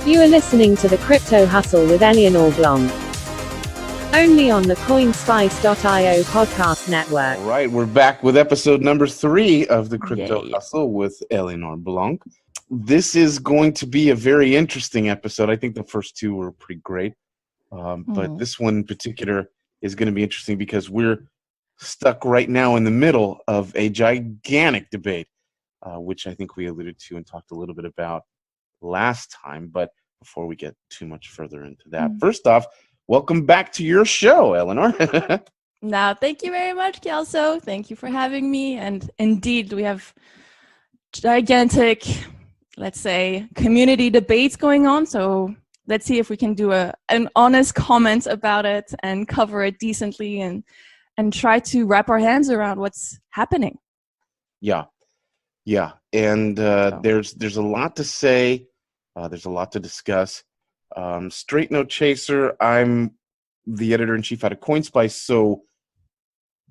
You are listening to the Crypto Hustle with Eleanor Blanc. Only on the Coinspice.io podcast network. All right, we're back with episode number 3 of the Crypto Yay. Hustle with Eleanor Blanc. This is going to be a very interesting episode. I think the first 2 were pretty great. But this one in particular is going to be interesting because we're stuck right now in the middle of a gigantic debate, which I think we alluded to and talked a little bit about last time. But before we get too much further into that, first off, welcome back to your show, Eleanor. Now, thank you very much, Kelso. Thank you for having me. And indeed, we have gigantic, let's say, community debates going on. So let's see if we can do an honest comment about it and cover it decently and try to wrap our hands around what's happening. Yeah. And there's a lot to say. There's a lot to discuss. Straight No Chaser, I'm the editor-in-chief out of Coinspice, so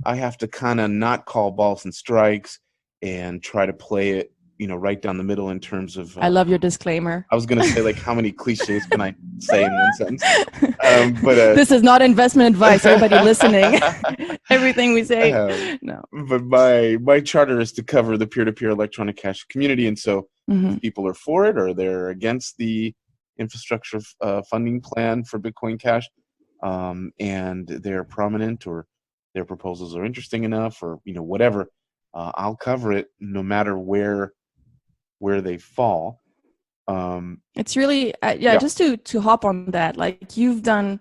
I have to kind of not call balls and strikes and try to play it, right down the middle in terms of... I love your disclaimer. I was going to say, how many cliches can I say in one sentence? But this is not investment advice, everybody listening. Everything we say, no. But my charter is to cover the peer-to-peer electronic cash community, and so if people are for it or they're against the infrastructure funding plan for Bitcoin Cash, and they're prominent or their proposals are interesting enough or whatever, I'll cover it no matter where they fall. It's really just to hop on that, you've done,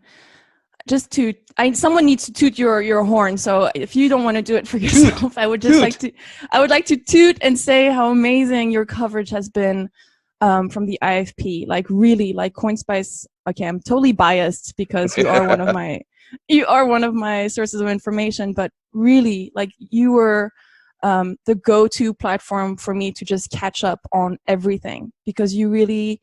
someone needs to toot your horn. So if you don't want to do it for yourself, I would like to toot and say how amazing your coverage has been from the IFP. Really, Coinspice. Okay, I'm totally biased because you are one of my sources of information, but really, you were the go-to platform for me to just catch up on everything, because you really,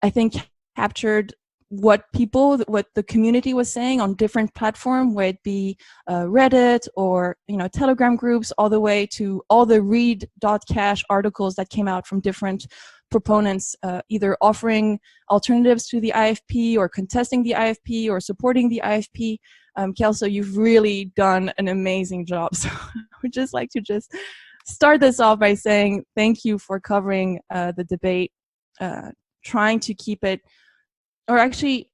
I think, captured what the community was saying on different platforms, whether it be Reddit or Telegram groups, all the way to all the read.cash articles that came out from different proponents, either offering alternatives to the IFP or contesting the IFP or supporting the IFP. Kelso, you've really done an amazing job. So I would just like to start this off by saying thank you for covering the debate, trying to keep it, or actually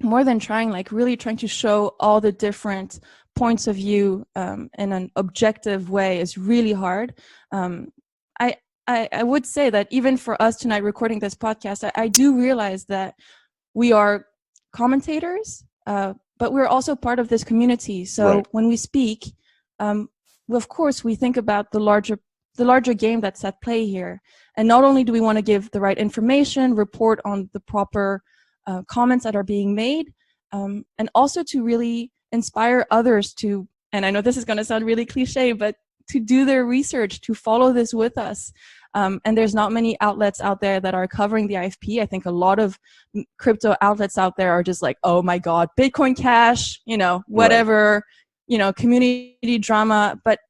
more than trying, really trying to show all the different points of view in an objective way is really hard. I would say that even for us tonight recording this podcast, I do realize that we are commentators, but we're also part of this community. So right. When we speak, of course, we think about the larger game that's at play here. And not only do we want to give the right information, report on the proper comments that are being made, and also to really inspire others to, and I know this is going to sound really cliche, but to do their research, to follow this with us. And there's not many outlets out there that are covering the IFP. I think a lot of crypto outlets out there are just oh my God, Bitcoin Cash, whatever, right. Community drama. But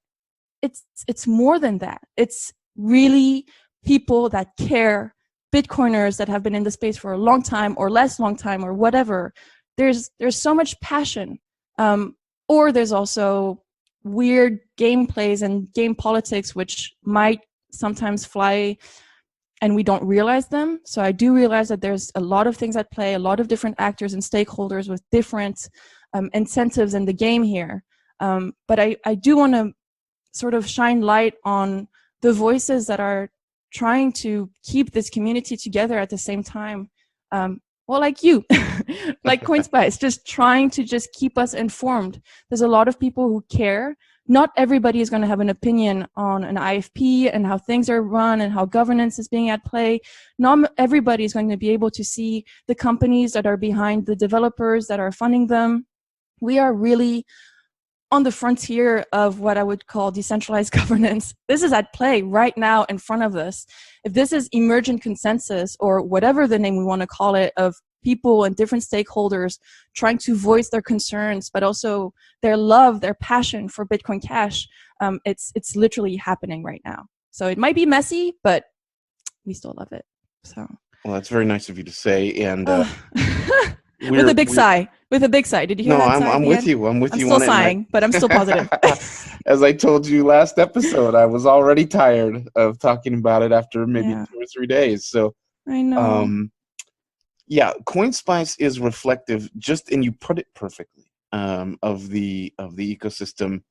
it's more than that. It's really people that care, Bitcoiners that have been in the space for a long time or less long time or whatever. There's so much passion. Or there's also weird gameplays and game politics, which might sometimes fly and we don't realize them. So I do realize that there's a lot of things at play, a lot of different actors and stakeholders with different incentives in the game here. But I do want to sort of shine light on the voices that are trying to keep this community together at the same time. Like you, like Coinspice, just trying to just keep us informed. There's a lot of people who care. Not everybody is going to have an opinion on an IFP and how things are run and how governance is being at play. Not everybody is going to be able to see the companies that are behind the developers that are funding them. We are really on the frontier of what I would call decentralized governance. This is at play right now in front of us. If this is emergent consensus or whatever the name we want to call it, of people and different stakeholders trying to voice their concerns, but also their love, their passion for Bitcoin Cash, it's literally happening right now. So it might be messy, but we still love it. So Well, that's very nice of you to say. And With a big sigh. With a big sigh. Did you hear no, that sigh? I'm with you. I'm with I'm you still on it. sighing, but I'm still positive. As I told you last episode, I was already tired of talking about it after maybe 2 or 3 days. So, I know. Yeah, CoinSpice is reflective, and you put it perfectly, of the ecosystem,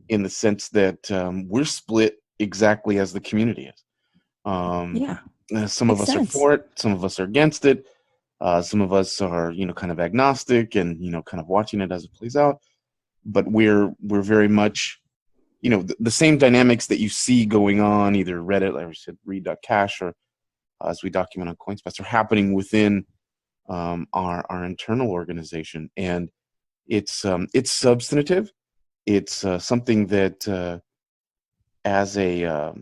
in the sense that we're split exactly as the community is. Some of us are for it, some of us are against it. Some of us are, kind of agnostic and, kind of watching it as it plays out. But we're very much, the same dynamics that you see going on, either Reddit, like I said, read.cash, or as we document on CoinSpice, are happening within our internal organization. And it's substantive. It's something that, as a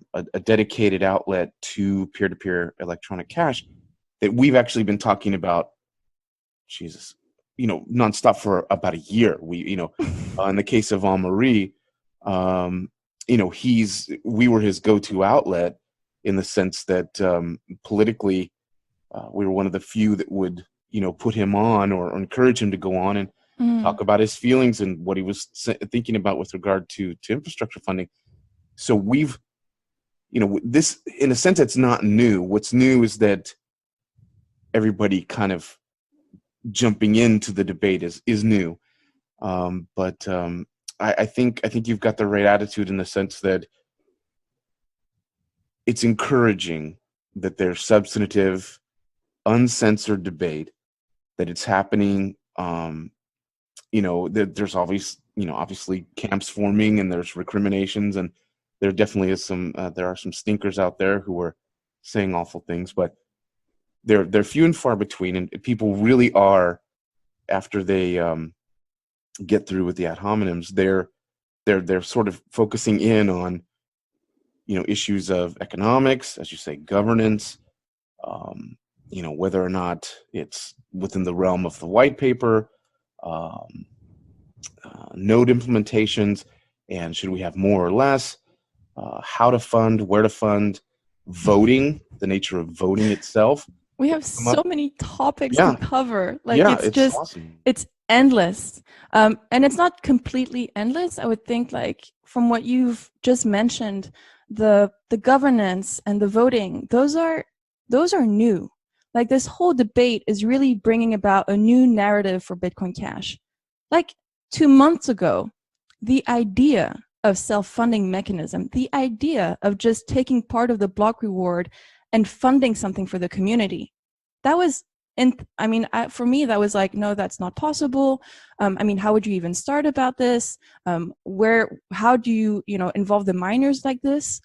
dedicated outlet to peer-to-peer electronic cash, that we've actually been talking about, nonstop for about a year. We, in the case of Henri, we were his go-to outlet, in the sense that politically, we were one of the few that would, put him on, or encourage him to go on and talk about his feelings and what he was thinking about with regard to infrastructure funding. So we've, this, in a sense, it's not new. What's new is that everybody kind of jumping into the debate is new. But I think you've got the right attitude, in the sense that it's encouraging that there's substantive, uncensored debate, that it's happening. That there's obviously camps forming, and there's recriminations, and there definitely is there are some stinkers out there who are saying awful things, but they're few and far between, and people really are, after they get through with the ad hominems, they're sort of focusing in on issues of economics, as you say, governance, whether or not it's within the realm of the white paper, node implementations, and should we have more or less, how to fund, where to fund, voting, the nature of voting itself. We have so many topics to cover. It's just awesome. It's endless. And it's not completely endless. I would think, from what you've just mentioned, the governance and the voting, those are new. This whole debate is really bringing about a new narrative for Bitcoin Cash. 2 months ago, the idea of self-funding mechanism, the idea of just taking part of the block reward and funding something for the community, that was, for me, that was no, that's not possible. How would you even start about this? How do you, involve the miners like this?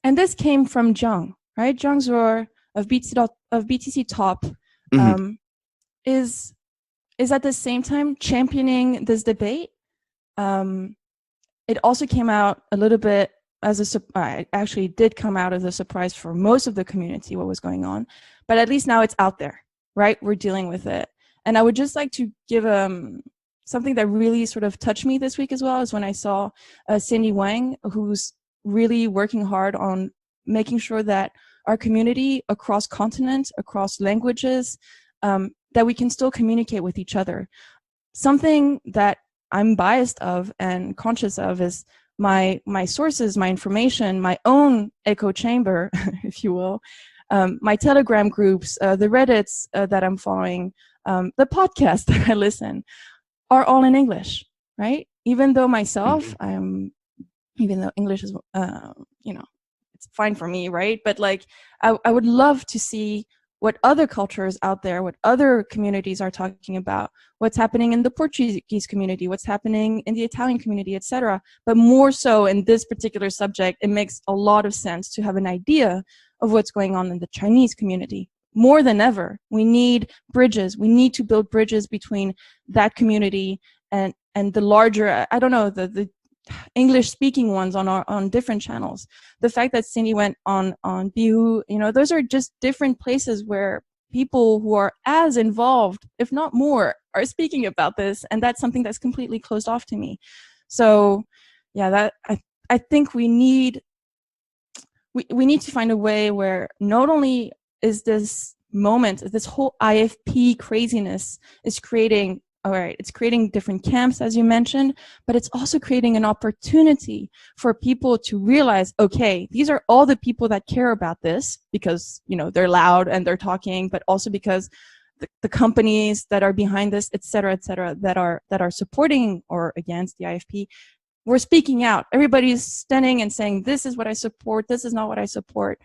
And this came from Zhang, right? Zhang Zhuo of BTC Top, is at the same time championing this debate. It also came out a little bit actually did come out as a surprise for most of the community, what was going on, but at least now it's out there, right? We're dealing with it. And I would just like to give something that really sort of touched me this week as well, is when I saw Cindy Wang, who's really working hard on making sure that our community across continents, across languages, that we can still communicate with each other. Something that I'm biased of and conscious of is my sources, my information, my own echo chamber, if you will, my Telegram groups, the Reddits that I'm following, the podcasts that I listen, are all in English, right? Even though myself, even though English is, it's fine for me, right? But I would love to see what other cultures out there, what other communities are talking about, what's happening in the Portuguese community, what's happening in the Italian community, etc. But more so in this particular subject, it makes a lot of sense to have an idea of what's going on in the Chinese community. More than ever, we need bridges. We need to build bridges between that community and the larger, I don't know, the English-speaking ones on different channels. The fact that Cindy went on Bihu, those are just different places where people who are as involved, if not more, are speaking about this, and that's something that's completely closed off to me. So, yeah, that I think we need to find a way where not only is this moment, this whole IFP craziness is creating, all right, it's creating different camps, as you mentioned, but it's also creating an opportunity for people to realize, okay, these are all the people that care about this because, they're loud and they're talking, but also because the companies that are behind this, et cetera, that are supporting or against the IFP, we're speaking out. Everybody's standing and saying, this is what I support, this is not what I support.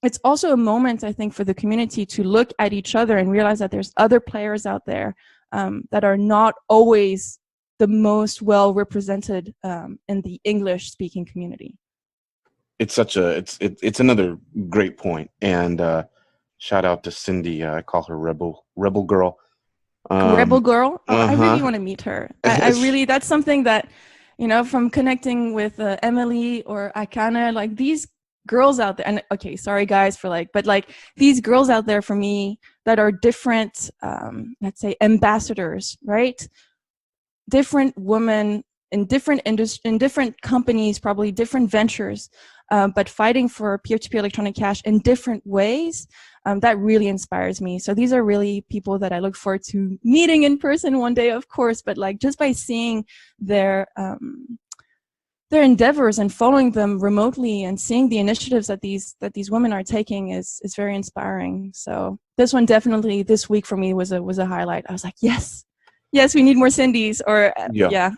It's also a moment, I think, for the community to look at each other and realize that there's other players out there that are not always the most well represented in the English speaking community. It's it's another great point. And shout out to Cindy. I call her Rebel Girl. Rebel Girl? Oh, uh-huh. I really want to meet her. I really, that's something that, from connecting with Emily or Akana, like these girls out there, and okay, sorry guys for but these girls out there for me that are different, let's say ambassadors, right? Different women in different in different companies, probably different ventures, but fighting for peer-to-peer electronic cash in different ways. That really inspires me. So these are really people that I look forward to meeting in person one day, of course, but just by seeing their endeavors and following them remotely and seeing the initiatives that these women are taking is very inspiring. So this one definitely this week for me was a highlight. I was like, yes, we need more Cindys. Or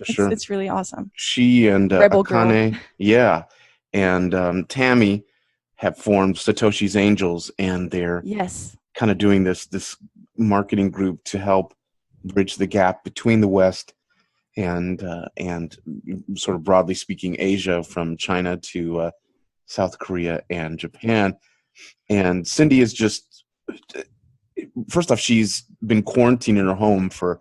sure. It's really awesome. She and Rebel Akane, Girl. and Tammy have formed Satoshi's Angels, and they're kind of doing this marketing group to help bridge the gap between the West and sort of broadly speaking Asia, from China to South Korea and Japan. And Cindy is just, first off, she's been quarantined in her home for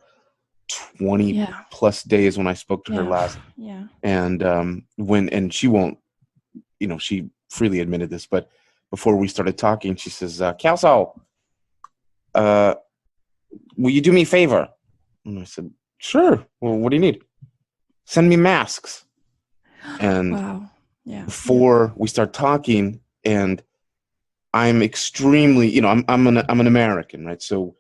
20 plus days when I spoke to her last. Yeah. And and she won't, she freely admitted this, but before we started talking, she says, Kelso, will you do me a favor? And I said, sure. Well, what do you need? Send me masks. And before we start talking, and I'm extremely, I'm an American, right? So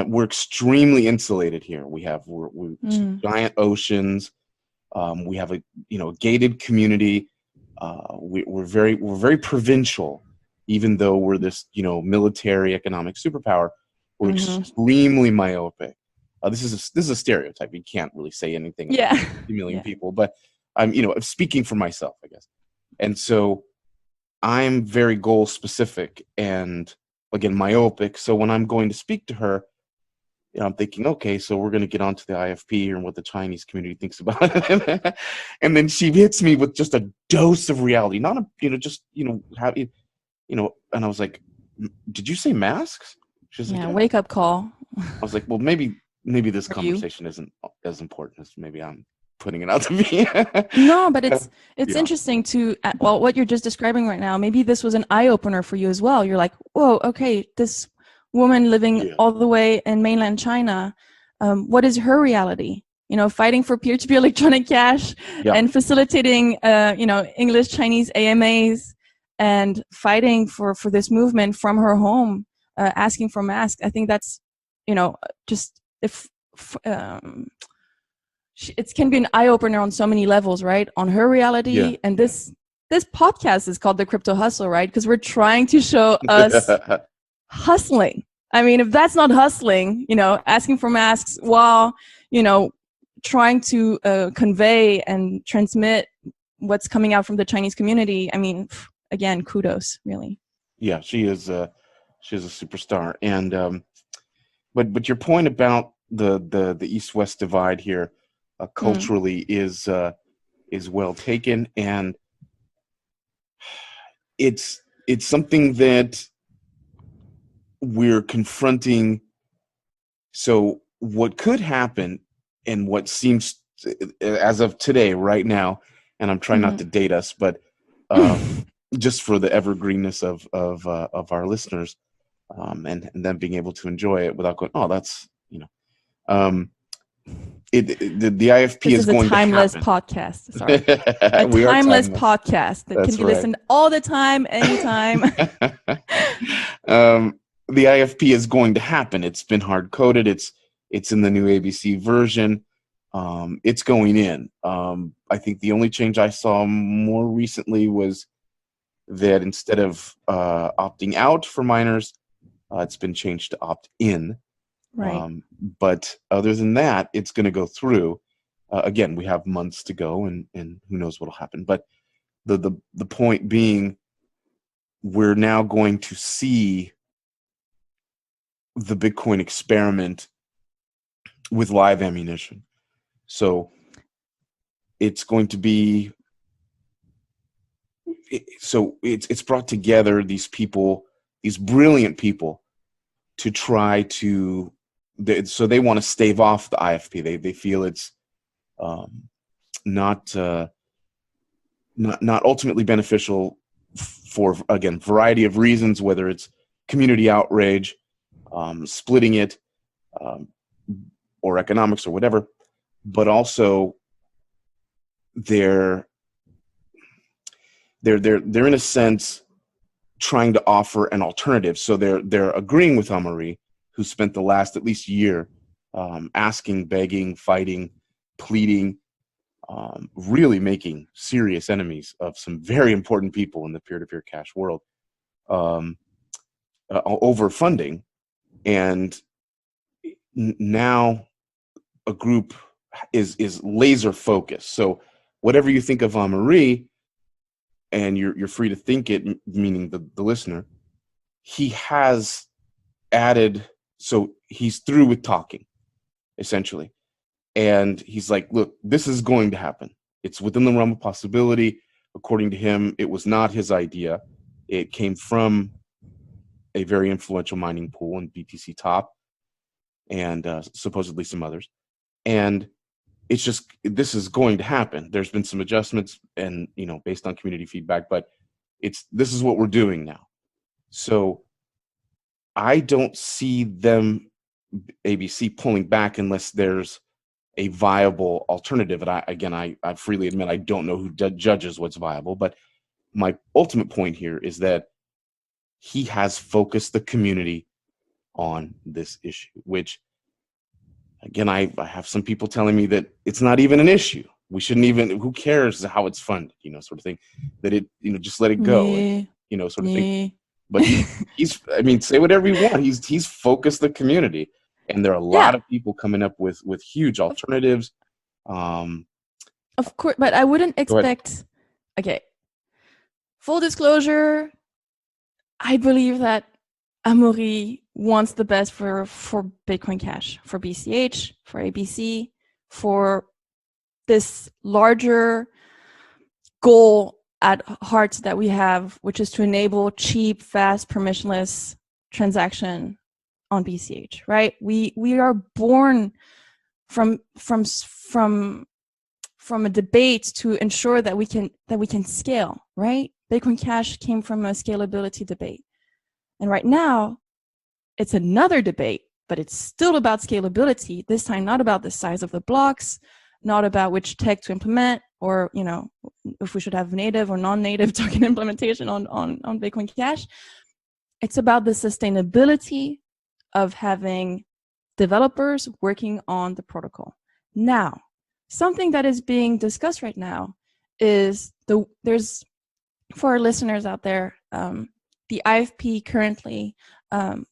we're extremely insulated here. We're giant oceans. We have a gated community. We're very provincial, even though we're this military economic superpower. We're extremely myopic. This is a stereotype. You can't really say anything about a million people, but I'm speaking for myself, I guess. And so I'm very goal specific and again myopic. So when I'm going to speak to her, I'm thinking, okay, so we're going to get onto the IFP and what the Chinese community thinks about it. And then she hits me with just a dose of reality, not how and I was like, did you say masks? She's like, wake up call. I was like, well, maybe this conversation isn't as important as maybe I'm putting it out to be. No, but it's interesting to, what you're just describing right now, maybe this was an eye-opener for you as well. You're like, whoa, okay, this woman living all the way in mainland China, what is her reality? Fighting for peer-to-peer electronic cash and facilitating, English Chinese AMAs and fighting for this movement from her home, asking for masks. I think that's, just if it can be an eye-opener on so many levels, right? On her reality. And this podcast is called The Crypto Hustle, right? Because we're trying to show us hustling. I mean, if that's not hustling, asking for masks while, trying to convey and transmit what's coming out from the Chinese community. I mean, again, kudos, really. Yeah, she is a superstar. And but your point about the East-West divide here culturally is well taken, and it's something that we're confronting. So what could happen, and what seems as of today, right now, and I'm trying not to date us, but just for the evergreenness of our listeners, and them being able to enjoy it without going, oh, that's the IFP is going to happen. This is a timeless podcast. Sorry, a timeless podcast that can be listened all the time, anytime. The IFP is going to happen. It's been hard coded. It's in the new ABC version. It's going in. I think the only change I saw more recently was that instead of opting out for minors, it's been changed to opt in. Right. But other than that, it's going to go through. Again, we have months to go, and who knows what'll happen. But the point being, we're now going to see the Bitcoin experiment with live ammunition. So it's going to be, it's brought together these people, these brilliant people, to try to, so they want to stave off the IFP. They feel it's not ultimately beneficial for, again, variety of reasons, whether it's community outrage, splitting it, or economics or whatever, but also they're in a sense trying to offer an alternative. So they're agreeing with Amaury, who spent the last at least year asking, begging, fighting, pleading, really making serious enemies of some very important people in the peer-to-peer cash world over funding. And now a group is laser focused. So whatever you think of Amaury, and you're free to think it, meaning the listener, he has added, so he's through with talking, essentially. And he's like, look, this is going to happen. It's within the realm of possibility. According to him, it was not his idea. It came from a very influential mining pool in BTC Top, and supposedly some others. And it's just, this is going to happen. There's been some adjustments, and based on community feedback, but this is what we're doing now. So I don't see them, ABC, pulling back unless there's a viable alternative. And I freely admit I don't know who judges what's viable, but my ultimate point here is that he has focused the community on this issue, which, again, I have some people telling me that it's not even an issue. We shouldn't even, who cares how it's funded, sort of thing, that it, just let it go, Yeah. sort of thing. But he's, say whatever you want. He's focused the community, and there are a lot of people coming up with huge alternatives. Of course, but I wouldn't expect, okay, full disclosure, I believe that Amaury wants the best for Bitcoin Cash, for BCH, for ABC, for this larger goal at heart that we have, which is to enable cheap, fast, permissionless transaction on BCH, right? We are born from a debate to ensure that we can scale, right? Bitcoin Cash came from a scalability debate. And right now, it's another debate, but it's still about scalability, this time not about the size of the blocks, not about which tech to implement, or if we should have native or non-native token implementation on Bitcoin Cash. It's about the sustainability of having developers working on the protocol. Now, something that is being discussed right now is there's, for our listeners out there, the IFP currently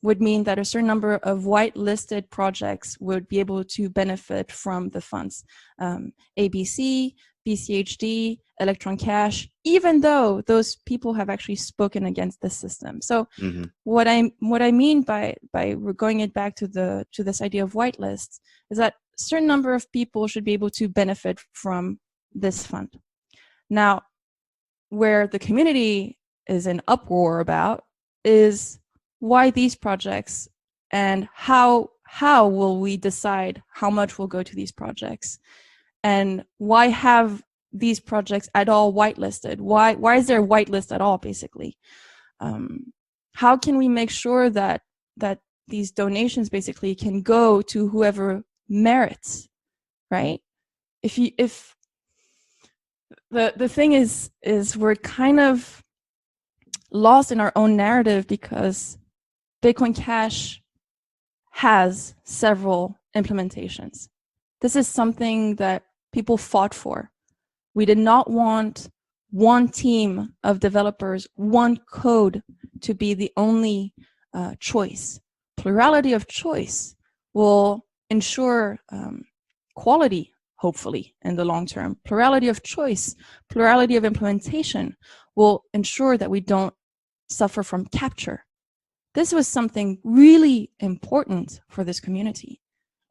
would mean that a certain number of whitelisted projects would be able to benefit from the funds. ABC, BCHD, Electron Cash, even though those people have actually spoken against the system. So what I mean by going it back to this idea of whitelists is that a certain number of people should be able to benefit from this fund. Now, where the community is in uproar about is why these projects, and how will we decide how much will go to these projects, and why have these projects at all whitelisted? Why is there a whitelist at all, basically? How can we make sure that these donations basically can go to whoever merits, right? If the thing is we're kind of lost in our own narrative, because Bitcoin Cash has several implementations. This is something that people fought for. We did not want one team of developers, one code to be the only choice. Plurality of choice will ensure quality, hopefully, in the long term. Plurality of choice, plurality of implementation will ensure that we don't suffer from capture. This was something really important for this community.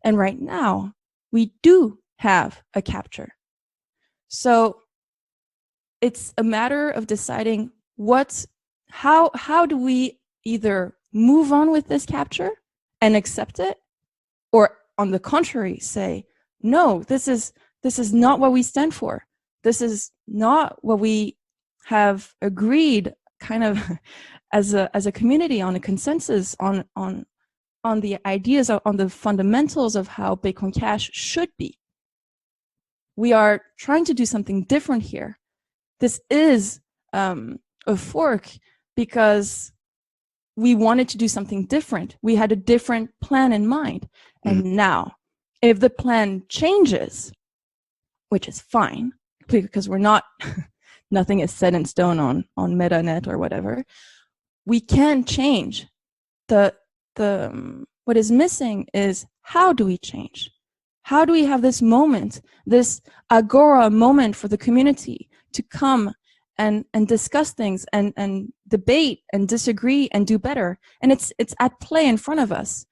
And right now, we do have a capture. So it's a matter of deciding how do we either move on with this capture and accept it, or on the contrary, say, no, this is not what we stand for. This is not what we have agreed kind of as a community on a consensus on the ideas, on the fundamentals of how Bitcoin Cash should be. We are trying to do something different here. This is a fork because we wanted to do something different. We had a different plan in mind. And now, if the plan changes, which is fine, because we're not, nothing is set in stone on MetaNet or whatever, we can change. What is missing is, how do we change? How do we have this moment, this agora moment for the community to come and discuss things and debate and disagree and do better? And it's at play in front of us.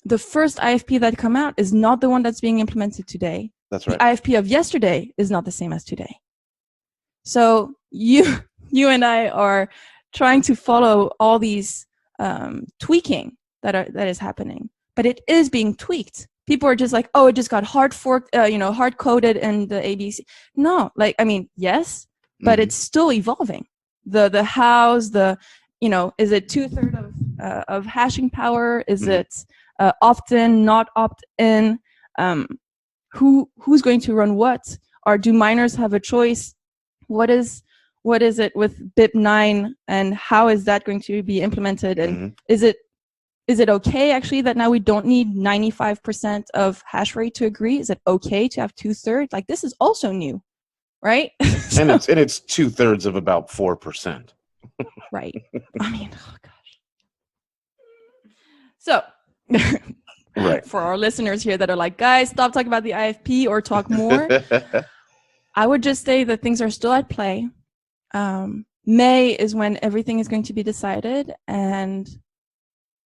The first IFP that come out is not the one that's being implemented today. That's right. The IFP of yesterday is not the same as today. So you and I are trying to follow all these tweaking that is happening, but it is being tweaked. People are just like, oh, it just got hard forked, hard coded in the ABC. No, yes, but it's still evolving. The hows, is it 2/3 of hashing power? Is it opt-in, not opt-in? Who's going to run what? Or do miners have a choice? What is it with BIP9, and how is that going to be implemented? And is it okay actually that now we don't need 95% of hash rate to agree? Is it okay to have 2/3? Like, this is also new, right? So, and it's 2/3 of about 4%. Right. I mean, oh gosh. So right. For our listeners here that are like, guys, stop talking about the IFP or talk more. I would just say that things are still at play. May is when everything is going to be decided, and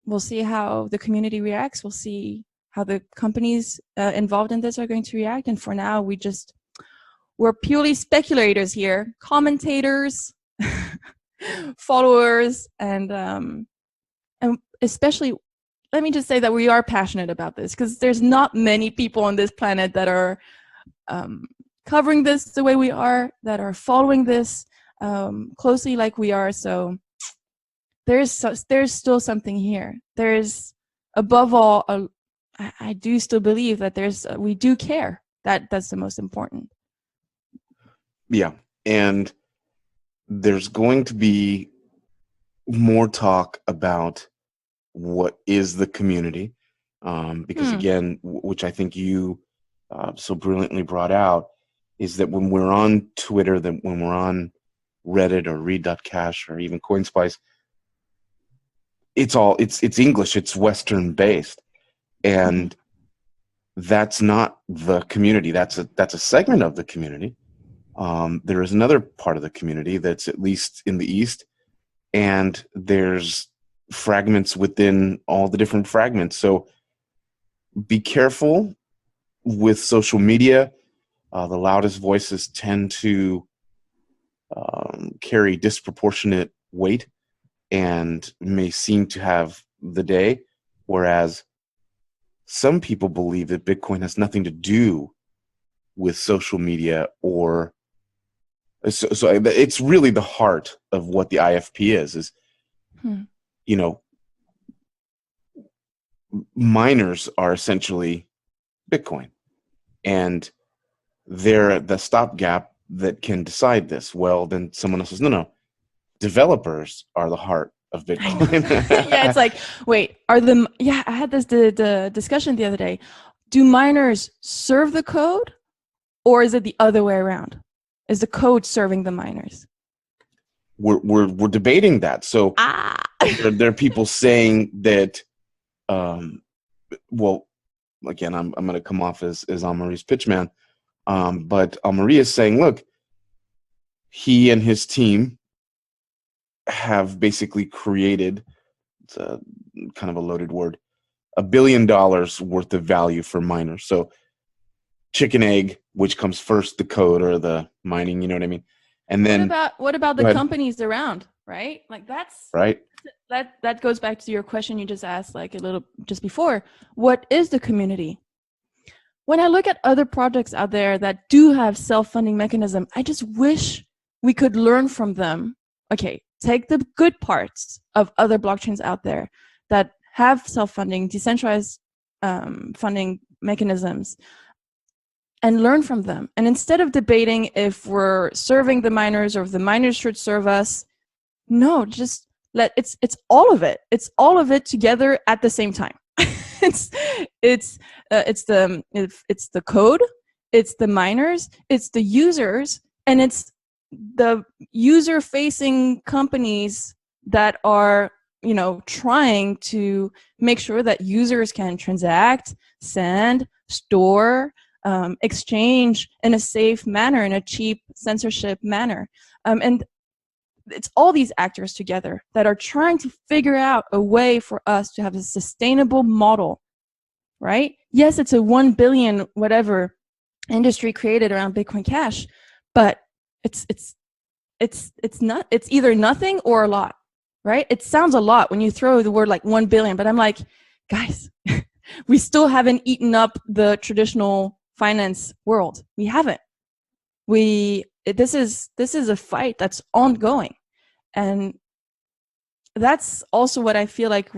we'll see how the community reacts. We'll see how the companies involved in this are going to react. And for now, we're purely speculators here, commentators, followers, and especially, let me just say that we are passionate about this, because there's not many people on this planet that are covering this the way we are, that are following this closely like we are. So there's still something here. There's, above all, I do still believe that we do care. That's the most important. Yeah, and there's going to be more talk about what is the community, because again, which I think you so brilliantly brought out, is that when we're on Twitter, that when we're on Reddit or Read.cash or even CoinSpice, it's English, it's Western based, and that's not the community. That's a segment of the community. There is another part of the community that's at least in the East, and there's fragments within all the different fragments. So be careful with social media. The loudest voices tend to carry disproportionate weight and may seem to have the day, whereas some people believe that Bitcoin has nothing to do with social media, or so it's really the heart of what the IFP is miners are essentially Bitcoin, and they're the stopgap that can decide this. Well, then someone else says, no, developers are the heart of Bitcoin. Yeah, it's like, wait, I had the discussion the other day. Do miners serve the code, or is it the other way around? Is the code serving the miners? We're debating that. So there are people saying that, well, again, I'm going to come off as Amaury's pitchman, but Amaury is saying, look, he and his team have basically created, it's a kind of a loaded word, $1 billion worth of value for miners. So chicken egg, which comes first, the code or the mining, you know what I mean? And then what about the companies around, right? Like that's right. That goes back to your question you just asked like a little just before. What is the community? When I look at other projects out there that do have self-funding mechanism, I just wish we could learn from them. Okay, take the good parts of other blockchains out there that have self-funding, decentralized funding mechanisms, and learn from them. And instead of debating if we're serving the miners or if the miners should serve us, no, just it's all of it. It's all of it together at the same time. it's the code, it's the miners, it's the users, and it's the user-facing companies that are, trying to make sure that users can transact, send, store, exchange in a safe manner, in a cheap censorship manner. And it's all these actors together that are trying to figure out a way for us to have a sustainable model, right? Yes, it's a 1 billion whatever industry created around Bitcoin Cash, but it's either nothing or a lot, right? It sounds a lot when you throw the word like 1 billion, but I'm like, guys, we still haven't eaten up the traditional finance world. We haven't. This is a fight that's ongoing, and that's also what I feel like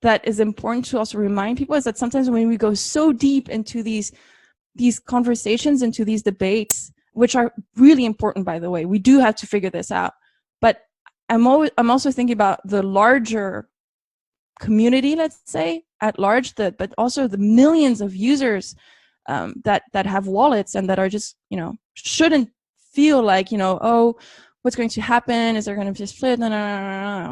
that is important to also remind people, is that sometimes when we go so deep into these conversations, into these debates, which are really important, by the way, we do have to figure this out. But I'm also thinking about the larger community, let's say, at large, but also the millions of users that have wallets and that are just, shouldn't feel like, oh, what's going to happen? Is there going to be a split? No.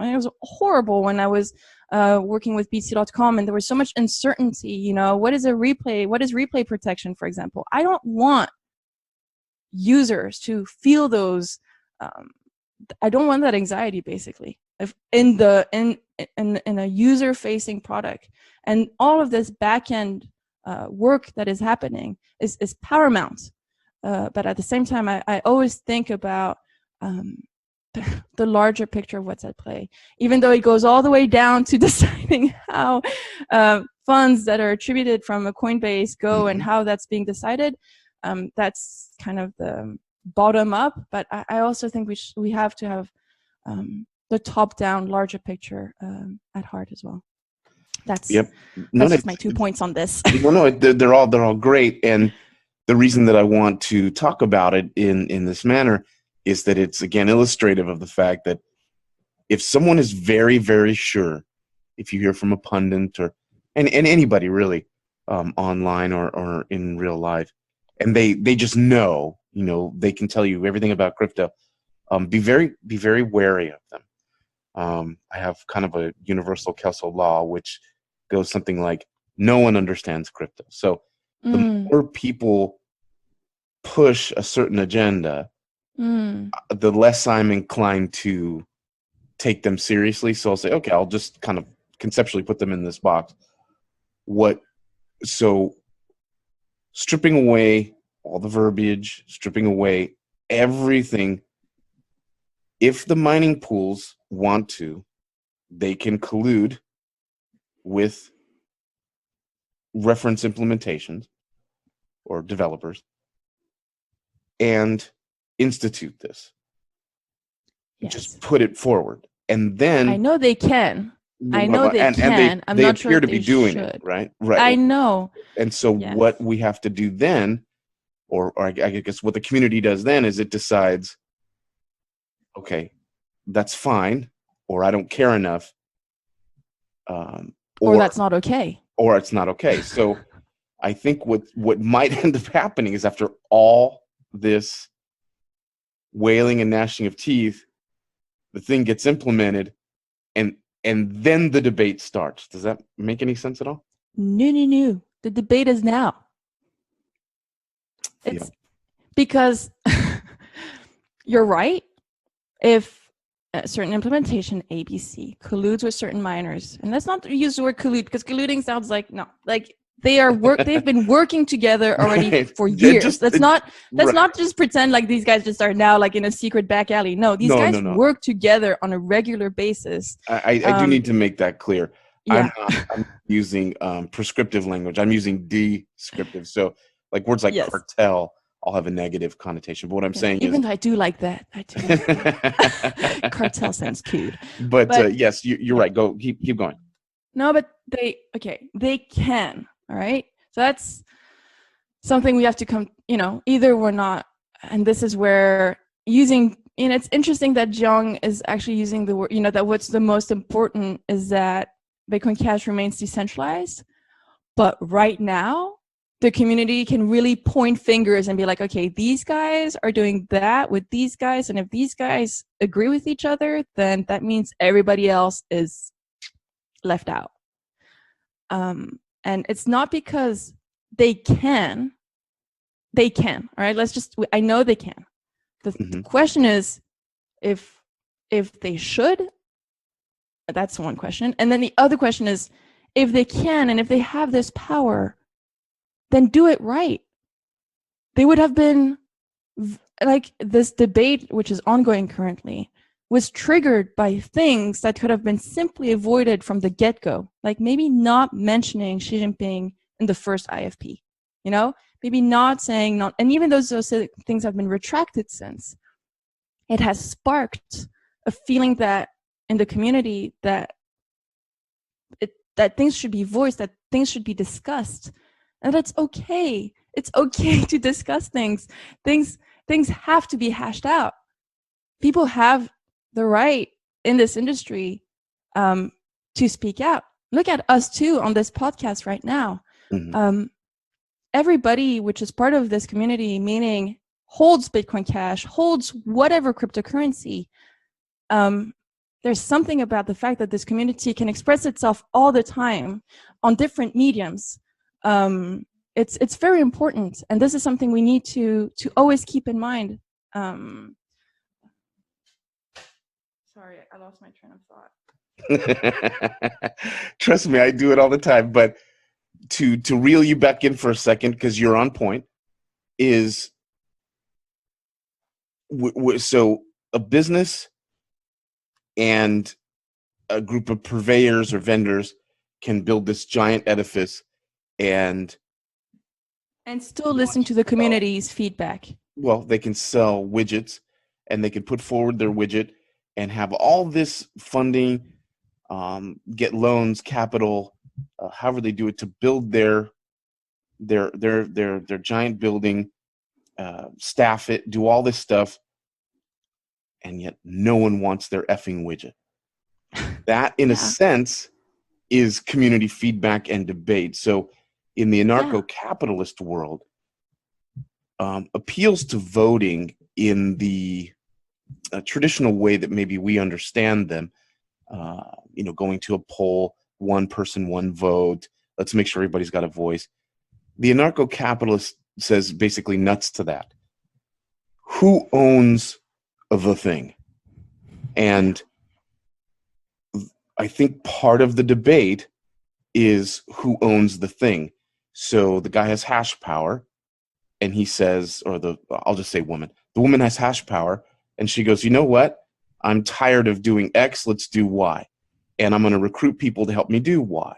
It was horrible when I was working with BTC.com, and there was so much uncertainty. What is a replay? What is replay protection, for example? I don't want users to feel those. I don't want that anxiety, basically, if in a user-facing product, and all of this back-end work that is happening is paramount. But at the same time, I always think about the larger picture of what's at play, even though it goes all the way down to deciding how funds that are attributed from a Coinbase go and how that's being decided. That's kind of the bottom up, but I also think we have to have the top-down larger picture at heart as well. That's just my 2 points on this. No, they're all great, and the reason that I want to talk about it in this manner is that it's, again, illustrative of the fact that if someone is very, very sure, if you hear from a pundit and anybody really, online or in real life, and they just know, they can tell you everything about crypto, be very wary of them. I have kind of a universal Kelso law, which goes something like, no one understands crypto. So the more people push a certain agenda, the less I'm inclined to take them seriously. So I'll say, okay, I'll just kind of conceptually put them in this box. So stripping away all the verbiage, stripping away everything, if the mining pools want to, they can collude with reference implementations or developers and institute this. Yes. Just put it forward. And then I know they can. I'm not sure appear to be doing it, right? Right. I know. And so what we have to do then, or I guess what the community does then, is it decides, okay, that's fine. or I don't care enough, or that's not okay. Or it's not okay. So I think what might end up happening is after all this wailing and gnashing of teeth, the thing gets implemented, and then the debate starts. Does that make any sense at all? No. The debate is now. It's because you're right. If a certain implementation, ABC, colludes with certain minors, and let's not use the word collude, because colluding sounds like, no, like they've been working together already for years. Let's not just pretend like these guys just are now like in a secret back alley. No, these guys work together on a regular basis. I do need to make that clear. Yeah. I'm using prescriptive language. I'm using descriptive. So like words like cartel all have a negative connotation. But what I'm saying even is, though I do like that. Cartel sounds cute. But yes, you're right. Go keep going. No, but they can. All right. So that's something we have to come, either we're not. And this is where it's interesting that Jiang is actually using the word, that what's the most important is that Bitcoin Cash remains decentralized. But right now, the community can really point fingers and be like, okay, these guys are doing that with these guys. And if these guys agree with each other, then that means everybody else is left out. And it's not because they can, all right? I know they can. The question is if they should. That's one question. And then the other question is, if they can and if they have this power, then do it right. They would have been like this debate, which is ongoing currently, was triggered by things that could have been simply avoided from the get-go. Like maybe not mentioning Xi Jinping in the first IFP, maybe not saying, and even those things have been retracted since. It has sparked a feeling that in the community that things should be voiced, that things should be discussed, and that's okay. It's okay to discuss things. Things have to be hashed out. People have the right in this industry to speak out. Look at us too on this podcast right now. Everybody which is part of this community, meaning holds Bitcoin Cash, holds whatever cryptocurrency, there's something about the fact that this community can express itself all the time on different mediums. It's very important, and this is something we need to always keep in mind. Sorry, I lost my train of thought. Trust me, I do it all the time. But to reel you back in for a second, because you're on point, is so a business and a group of purveyors or vendors can build this giant edifice and still listen to the community's feedback. Well, they can sell widgets, and they can put forward their widget and have all this funding, get loans, capital, however they do it, to build their giant building, staff it, do all this stuff, and yet no one wants their effing widget. That, in a sense, is community feedback and debate. So in the anarcho-capitalist world, appeals to voting in the traditional way that maybe we understand them, going to a poll, one person, one vote, let's make sure everybody's got a voice. The anarcho-capitalist says basically nuts to that. Who owns the thing? And I think part of the debate is who owns the thing. So the guy has hash power, and he says, I'll just say woman. The woman has hash power, and she goes, you know what? I'm tired of doing X, let's do Y. And I'm going to recruit people to help me do Y.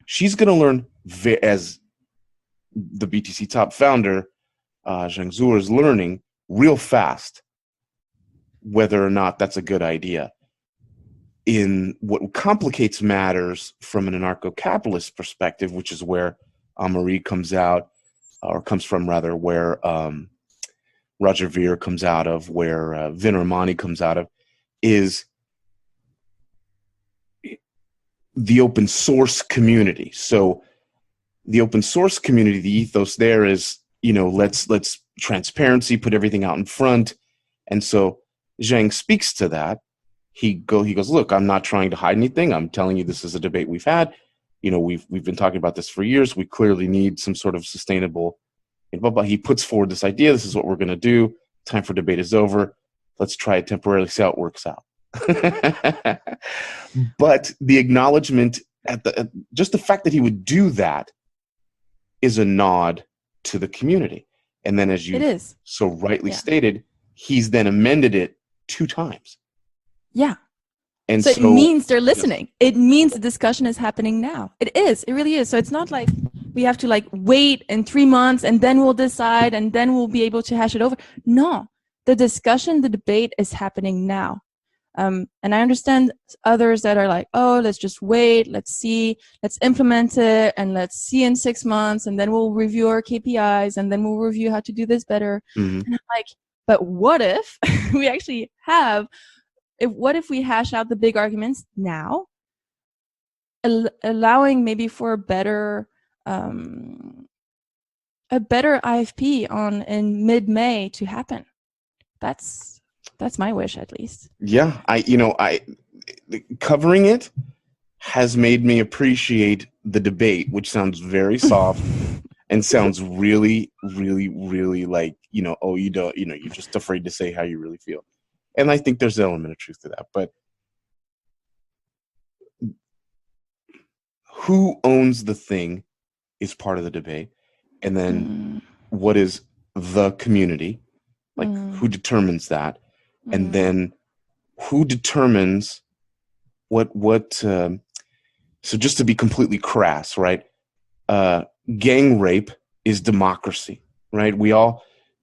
She's going to learn, as the BTC top founder, Zheng Zhu, is learning real fast whether or not that's a good idea. In what complicates matters from an anarcho-capitalist perspective, which is where Amaury comes from, where Roger Ver comes out of, where Vin Armani comes out of, is the open source community. So the open source community, the ethos there is, let's transparency, put everything out in front. And so Zhang speaks to that. He goes, look, I'm not trying to hide anything. I'm telling you, this is a debate we've had. We've been talking about this for years. We clearly need some sort of sustainable, but he puts forward this idea. This is what we're going to do. Time for debate is over. Let's try it temporarily, see how it works out. But the acknowledgement just the fact that he would do that is a nod to the community. And then, as you so rightly stated, he's then amended it 2 times. Yeah. And so it means they're listening. It means the discussion is happening now. It is. It really is. So it's not like we have to wait in 3 months and then we'll decide and then we'll be able to hash it over. No, the discussion, the debate is happening now. And I understand others that are like, oh, let's just wait, let's see, let's implement it, and let's see in 6 months, and then we'll review our KPIs, and then we'll review how to do this better. Mm-hmm. And I'm like, but what if we actually have, what if we hash out the big arguments now, allowing maybe for a better IFP in mid-May to happen? That's my wish, at least. Yeah, I covering it has made me appreciate the debate, which sounds very soft and sounds really, really, really like, oh, you don't, you're just afraid to say how you really feel. And I think there's an element of truth to that. But who owns the thing is part of the debate. And then what is the community? Who determines that? And then who determines so just to be completely crass, right? Gang rape is democracy, right?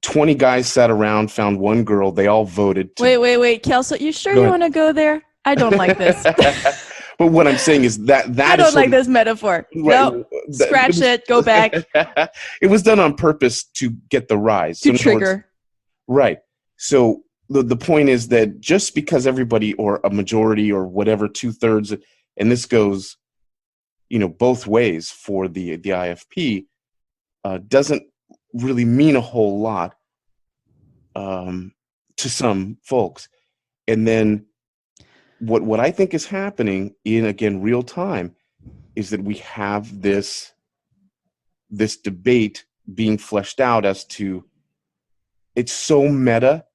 20 guys sat around, found one girl, they all voted. Wait, Kelso, you sure you want to go there? I don't like this. But what I'm saying is that I don't like this metaphor. Right, nope. Scratch it, go back. It was done on purpose to get the rise. To trigger. Right. So the point is that just because everybody or a majority or whatever, 2/3, and this goes, both ways for the IFP, doesn't really mean a whole lot to some folks. And then what I think is happening in, again, real time is that we have this debate being fleshed out as to, it's so meta,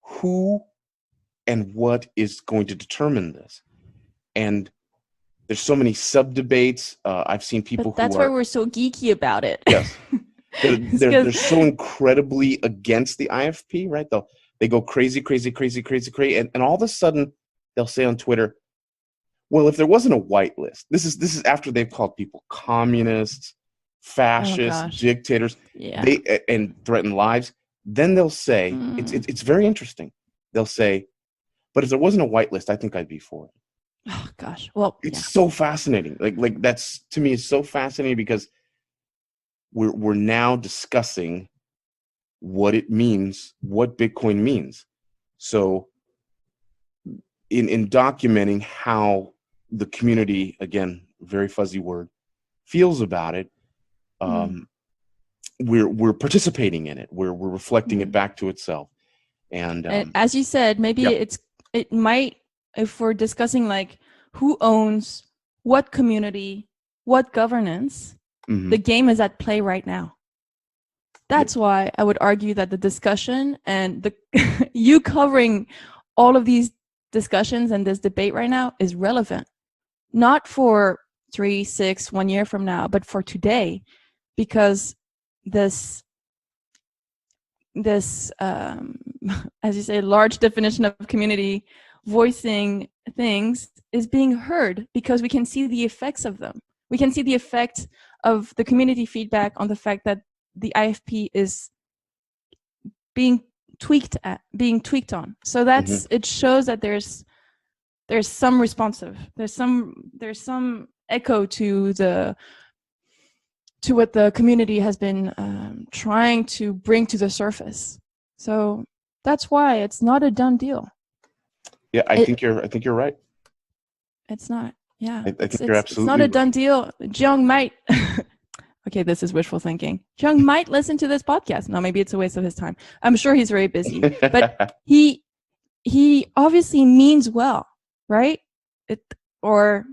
who and what is going to determine this. And there's so many sub-debates. I've seen people that's why we're so geeky about it. Yes. They're so incredibly against the IFP, right? They go crazy, and all of a sudden they'll say on Twitter, well, if there wasn't a whitelist, this is after they've called people communists, fascists, dictators, and threaten lives. Then they'll say, it's very interesting. They'll say, but if there wasn't a whitelist, I think I'd be for it. Oh gosh. Well, it's so fascinating. Like that's, to me, is so fascinating because we're now discussing what it means, what Bitcoin means. So in documenting how the community, again, very fuzzy word, feels about it, we're participating in it. We're reflecting it back to itself. And as you said, maybe it might, if we're discussing who owns what community, what governance, the game is at play right now. That's why I would argue that the discussion and you covering all of these discussions and this debate right now is relevant, not for 3, 6, 1 year from now, but for today, because this as you say, large definition of community voicing things is being heard because we can see the effects of them. We can see the effect of the community feedback on the fact that the IFP is being tweaked on. So that's it shows that there's some responsive. There's some echo to what the community has been trying to bring to the surface. So that's why it's not a done deal. Yeah, I think you're right. It's not. Yeah, I think it's you're it's absolutely not a right. done deal. Jung might. Okay, this is wishful thinking. Jung might listen to this podcast. No, maybe it's a waste of his time. I'm sure he's very busy, but he obviously means well, right? It or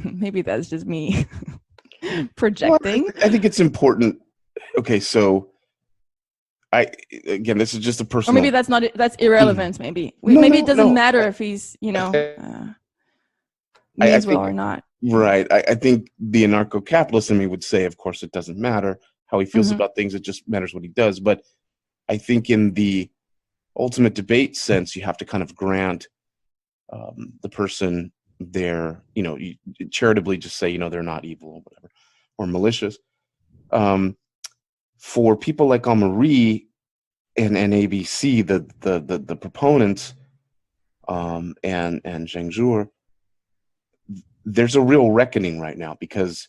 maybe that's just me Well, projecting. I think it's important. Okay, so again, this is just a Or personal. maybe that's irrelevant. Maybe No, maybe it doesn't no. matter if he's I means well think or not. right. I think the anarcho-capitalist in me would say, of course, it doesn't matter how he feels Mm-hmm. about things. It just matters what he does. But I think in the ultimate debate sense, you have to kind of grant the person their, you charitably just say, they're not evil or whatever, or malicious. For people like Henri and ABC, the proponents, and Zheng Zhuo, there's a real reckoning right now, because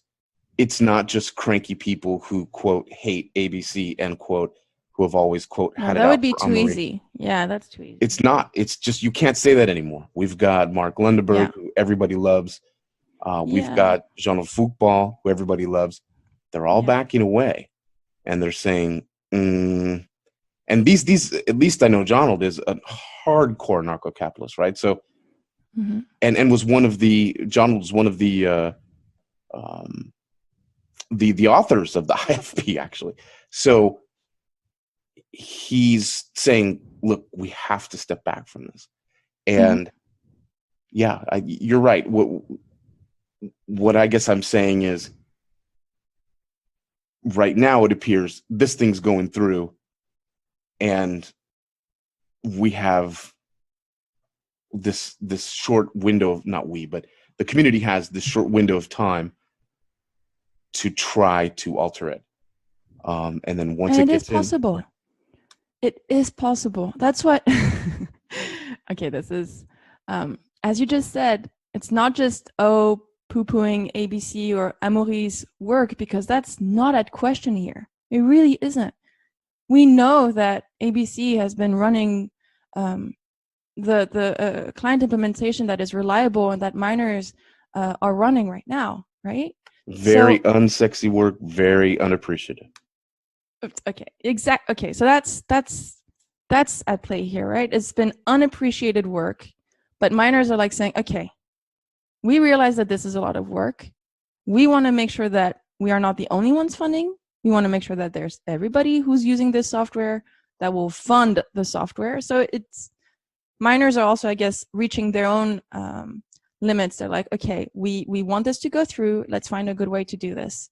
it's not just cranky people who, quote, hate ABC, end quote, who have always, quote, No, had it that would out be for too Henri. easy. Yeah, that's too easy. It's not. It's just, you can't say that anymore. We've got Mark Lundeberg, Yeah. who everybody loves. We've Yeah. got Jean-Luc Foucault, who everybody loves. They're all Yeah. backing away, and they're saying, and these at least I know Donald is a hardcore narco-capitalist, right? So, Mm-hmm. and was one of the Donald was one of the authors of the IFP, actually. So he's saying, look, we have to step back from this. And yeah, you're right. What I guess I'm saying is, right now it appears this thing's going through, and we have this short window of, not we, but the community has this short window of time to try to alter it. And then once And it it is gets possible. It is possible. That's what. Okay, this is, as you just said, it's not just poo-pooing ABC or Amaury's work, because that's not at question here. It really isn't. We know that ABC has been running the client implementation that is reliable and that miners are running right now, right? very unsexy work, very unappreciative. Okay, okay, so that's at play here, right? It's been unappreciated work, but miners are like saying, okay, we realize that this is a lot of work. We want to make sure that we are not the only ones funding. We want to make sure that there's everybody who's using this software that will fund the software. So it's, miners are also, I guess, reaching their own limits. They're like, okay, we want this to go through. Let's find a good way to do this.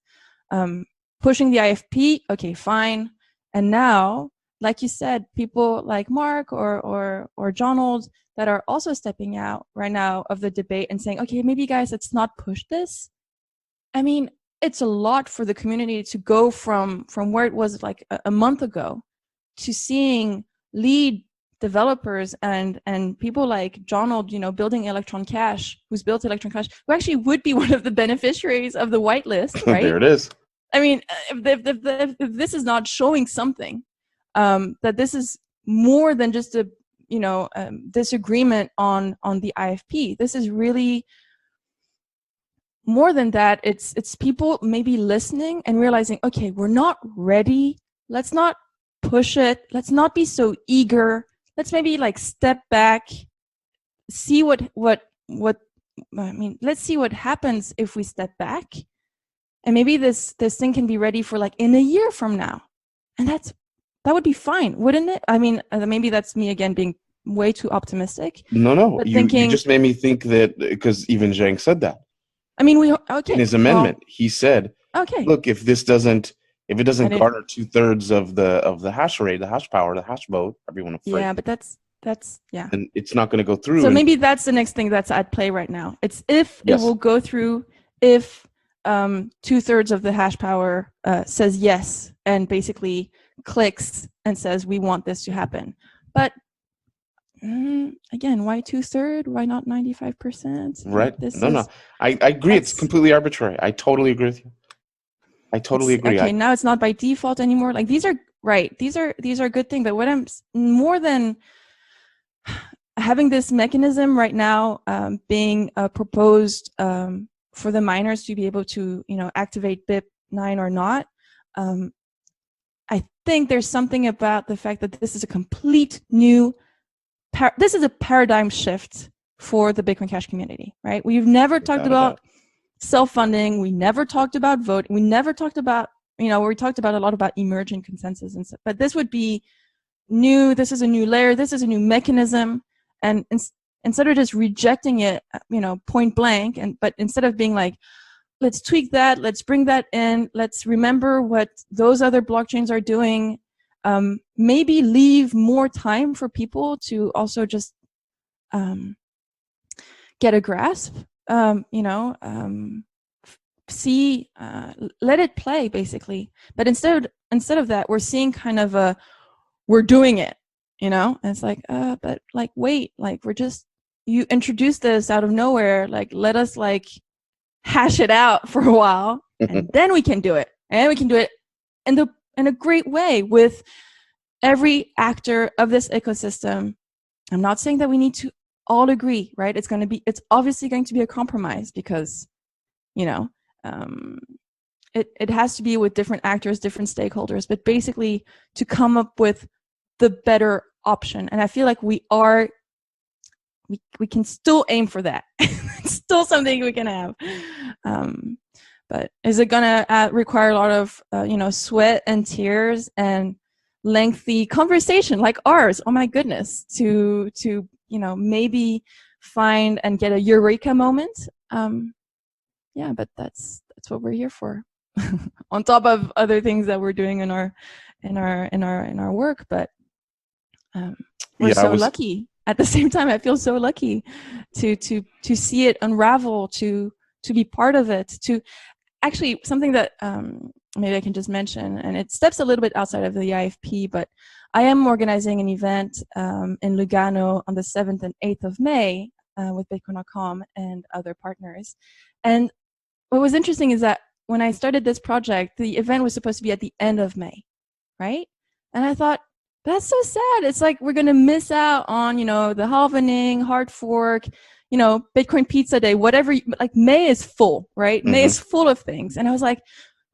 Pushing the IFP, okay, fine. And now, like you said, people like Mark or Donald that are also stepping out right now of the debate and saying, okay, maybe guys, let's not push this. I mean, it's a lot for the community to go from where it was like a month ago to seeing lead developers and people like Donald, building Electron Cash, who's built Electron Cash, who actually would be one of the beneficiaries of the whitelist, right? There it is. I mean, if this is not showing something, that this is more than just a disagreement on the IFP. This is really more than that. It's people maybe listening and realizing, okay, we're not ready. Let's not push it. Let's not be so eager. Let's maybe like step back, see what I mean. Let's see what happens if we step back. And maybe this thing can be ready for like in a year from now. And that would be fine, wouldn't it? I mean, maybe that's me again being way too optimistic. No. You just made me think that, because even Zhang said that. I mean, in his amendment, he said, okay, look, if it doesn't garner 2/3 of the hash rate, the hash power, the hash vote, however you want to phrase. Yeah, but that's yeah. And it's not going to go through. So maybe that's the next thing that's at play right now. It's if Yes. it will go through, if 2/3 of the hash power says yes and basically clicks and says we want this to happen. But again, why 2/3? Why not 95%? Right? No. I agree. It's completely arbitrary. I totally agree with you. I totally agree. Okay, now it's not by default anymore. Like these are right. These are good things. But what I'm more than having this mechanism right now being proposed for the miners to be able to, activate BIP9 or not, I think there's something about the fact that this is a complete new, this is a paradigm shift for the Bitcoin Cash community, right? We've never talked about self-funding. We never talked about voting. We never talked about, we talked about a lot about emergent consensus and stuff, but this would be new. This is a new layer. This is a new mechanism. And instead of just rejecting it, point blank, but instead of being like, let's tweak that, let's bring that in, let's remember what those other blockchains are doing, maybe leave more time for people to also just get a grasp, see, let it play, basically. But instead of that, we're seeing kind of we're doing it, and it's like, but like, wait, like, you introduced this out of nowhere, like, let us like hash it out for a while, and then we can do it, and we can do it in a great way with every actor of this ecosystem. I'm not saying that we need to all agree, right? It's obviously going to be a compromise, because it has to be with different actors, different stakeholders, but basically to come up with the better option. And I feel like we can still aim for that. It's still something we can have. But is it gonna require a lot of sweat and tears and lengthy conversation like ours? Oh my goodness, to maybe find and get a eureka moment. Yeah, but that's what we're here for. On top of other things that we're doing in our work, but we're so lucky. At the same time, I feel so lucky to see it unravel, to be part of it, to actually something that maybe I can just mention, and it steps a little bit outside of the IFP, but I am organizing an event in Lugano on the 7th and 8th of May with Bitcoin.com and other partners. And what was interesting is that when I started this project, the event was supposed to be at the end of May, right? And I thought, that's so sad. It's like we're going to miss out on, the halvening, hard fork, Bitcoin Pizza Day, whatever. Like, May is full, right? Mm-hmm. May is full of things. And I was like, it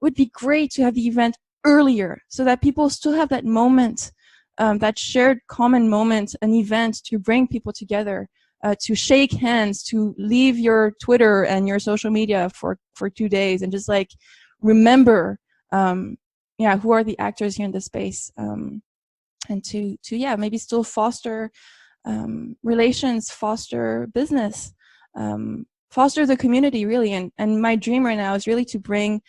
would be great to have the event earlier so that people still have that moment, that shared common moment, an event to bring people together, to shake hands, to leave your Twitter and your social media for 2 days and just like remember, who are the actors here in this space. And to maybe still foster relations, foster business, foster the community, really. And my dream right now is really to bring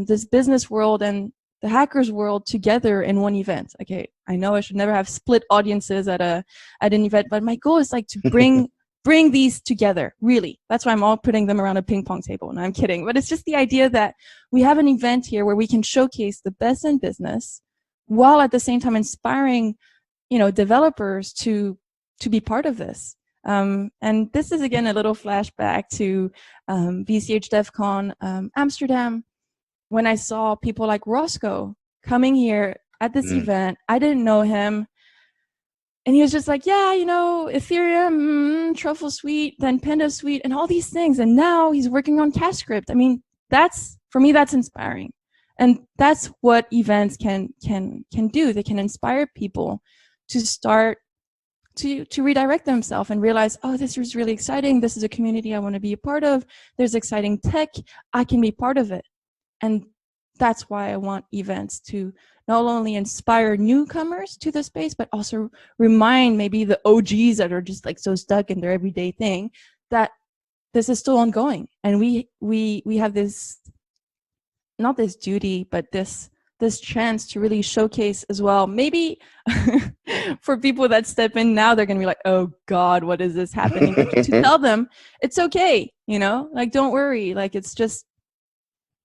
this business world and the hackers world together in one event. Okay, I know I should never have split audiences at an event, but my goal is like to bring these together, really. That's why I'm all putting them around a ping pong table. No, I'm kidding. But it's just the idea that we have an event here where we can showcase the best in business, while at the same time inspiring, developers to be part of this. And this is, again, a little flashback to VCH DevCon Amsterdam, when I saw people like Roscoe coming here at this event. I didn't know him. And he was just like, yeah, Ethereum, Truffle Suite, then Panda Suite, and all these things. And now he's working on Castscript. I mean, for me, that's inspiring. And that's what events can do. They can inspire people to start to redirect themselves and realize, oh, this is really exciting. This is a community I want to be a part of. There's exciting tech. I can be part of it. And that's why I want events to not only inspire newcomers to the space, but also remind maybe the OGs that are just like so stuck in their everyday thing that this is still ongoing. And we have this, not this duty, but this chance to really showcase as well. Maybe for people that step in now, they're going to be like, oh God, what is this happening? To tell them it's okay, like, don't worry. Like, it's just,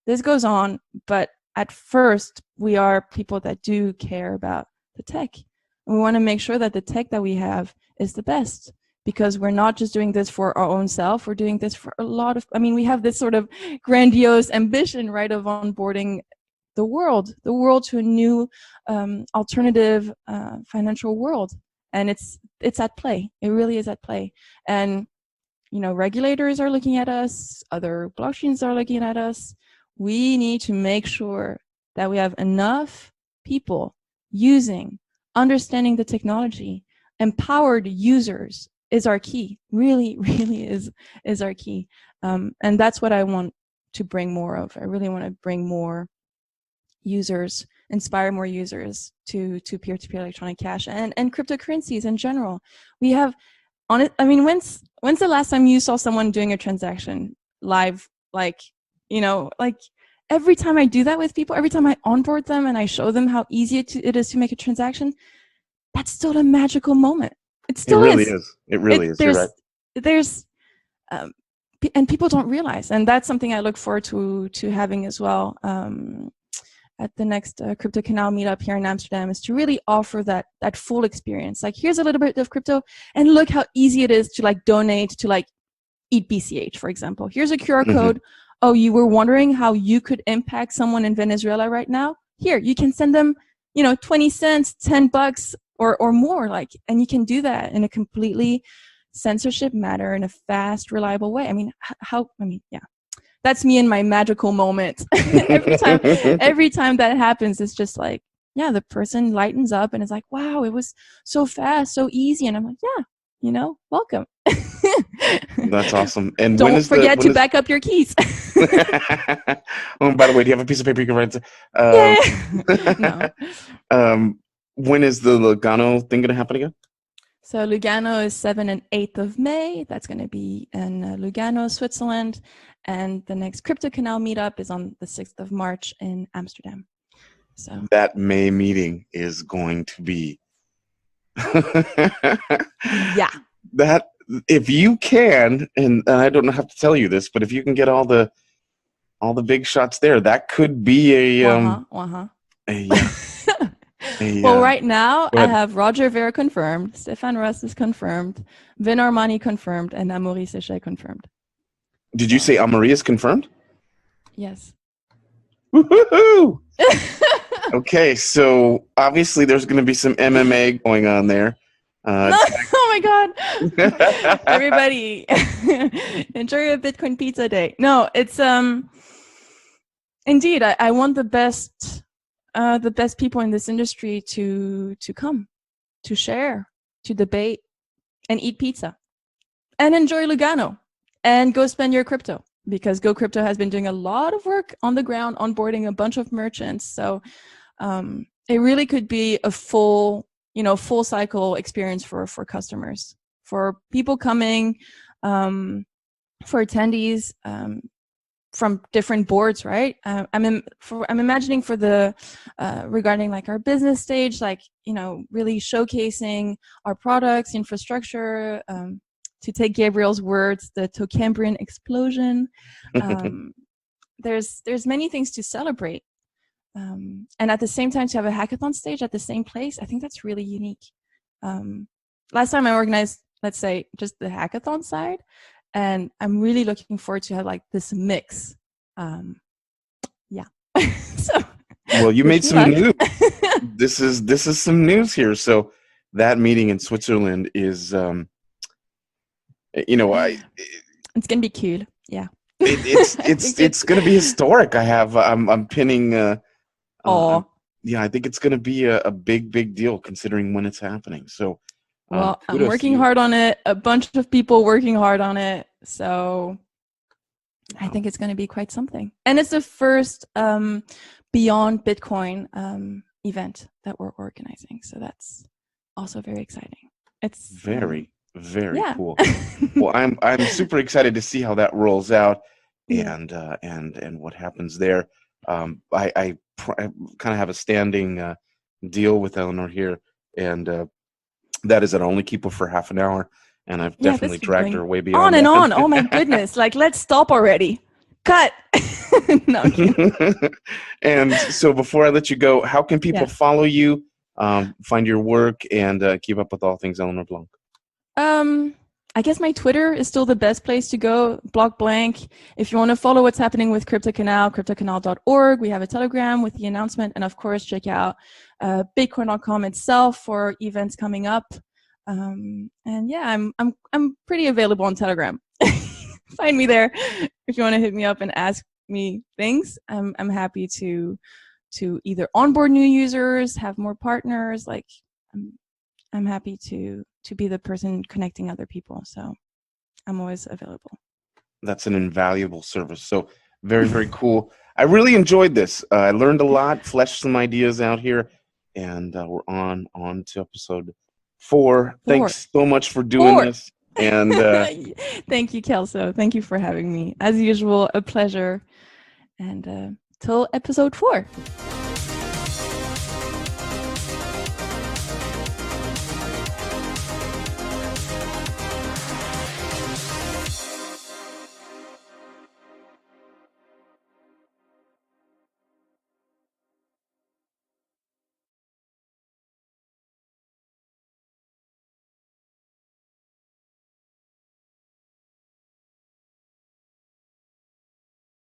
this goes on. But at first, we are people that do care about the tech. And we want to make sure that the tech that we have is the best, because we're not just doing this for our own self. We're doing this for a lot of, we have this sort of grandiose ambition, right, of onboarding the world to a new alternative financial world. and it's at play. It really is at play. And regulators are looking at us, other blockchains are looking at us. We need to make sure that we have enough people understanding the technology. Empowered users is our key. Really, really is our key. And that's what I want to bring more of. I really want to bring more users, inspire more users to peer-to-peer electronic cash and cryptocurrencies in general. We have on it. I mean, when's the last time you saw someone doing a transaction live? Like every time I do that with people, every time I onboard them and I show them how easy it is to make a transaction, that's still a magical moment. It still is. It really is. It really is. You're right. There's and people don't realize, and that's something I look forward to having as well at the next Crypto Canal meetup here in Amsterdam, is to really offer that full experience. Like, here's a little bit of crypto, and look how easy it is to donate to Eat BCH, for example. Here's a QR code. Oh, you were wondering how you could impact someone in Venezuela right now? Here, you can send them, 20 cents, $10 or more, and you can do that in a completely censorship matter in a fast, reliable way. I mean, yeah. That's me in my magical moment. every time that happens, it's just the person lightens up and is like, wow, it was so fast, so easy. And I'm like, yeah, welcome. That's awesome. And don't forget to back up your keys. Oh, by the way, do you have a piece of paper you can write? No. When is the Lugano thing going to happen again? So Lugano is 7th and 8th of May. That's going to be in Lugano, Switzerland. And the next Crypto Canal meetup is on the 6th of March in Amsterdam. So that May meeting is going to be yeah. That if you can, and I don't have to tell you this, but if you can get all the big shots there, that could be well, right now I have Roger Ver confirmed, Stefan Russ is confirmed, Vin Armani confirmed, and Amaury Séchet confirmed. Did you say Amaury is confirmed? Yes. Woohoo! Okay, so obviously there's going to be some MMA going on there. Oh my God! Everybody, enjoy your Bitcoin pizza day. No, it's indeed. I want the best people in this industry to come, to share, to debate, and eat pizza, and enjoy Lugano, and go spend your crypto, because Go Crypto has been doing a lot of work on the ground, onboarding a bunch of merchants. So it really could be a full cycle experience for customers, for people coming, for attendees from different boards, right? I'm imagining for the regarding our business stage, really showcasing our products, infrastructure. To take Gabriel's words, the Tocambrian explosion. There's many things to celebrate. And at the same time, to have a hackathon stage at the same place, I think that's really unique. Last time I organized, let's say, just the hackathon side, and I'm really looking forward to have this mix. Yeah. So. Well, you made some news. This is some news here. So that meeting in Switzerland is, it's gonna be cool. Yeah. It's gonna be historic. I'm pinning. Yeah, I think it's gonna be a big deal considering when it's happening. So. Well, I'm working hard on it. A bunch of people working hard on it. So I think it's going to be quite something. And it's the first Beyond Bitcoin event that we're organizing. So that's also very exciting. It's very cool. Well, I'm super excited to see how that rolls out and what happens there. I kind of have a standing deal with Eleanor here, and that is that I only keep her for half an hour, and I've definitely dragged her way beyond on and on. Oh my goodness! Let's stop already. Cut. No. And so, before I let you go, how can people follow you, find your work, and keep up with all things Eleanor Blanc? I guess my Twitter is still the best place to go, Block Blank. If you want to follow what's happening with Crypto Canal, cryptocanal.org. We have a Telegram with the announcement. And of course, check out bitcoin.com itself for events coming up. And yeah, I'm pretty available on Telegram. Find me there if you want to hit me up and ask me things. I'm happy to either onboard new users, have more partners. Like I'm happy to be the person connecting other people. So I'm always available. That's an invaluable service. So very, very cool. I really enjoyed this. I learned a lot, fleshed some ideas out here, and we're on to episode 4. Thanks so much for doing this. And thank you, Kelso. Thank you for having me. As usual, a pleasure. And till episode 4.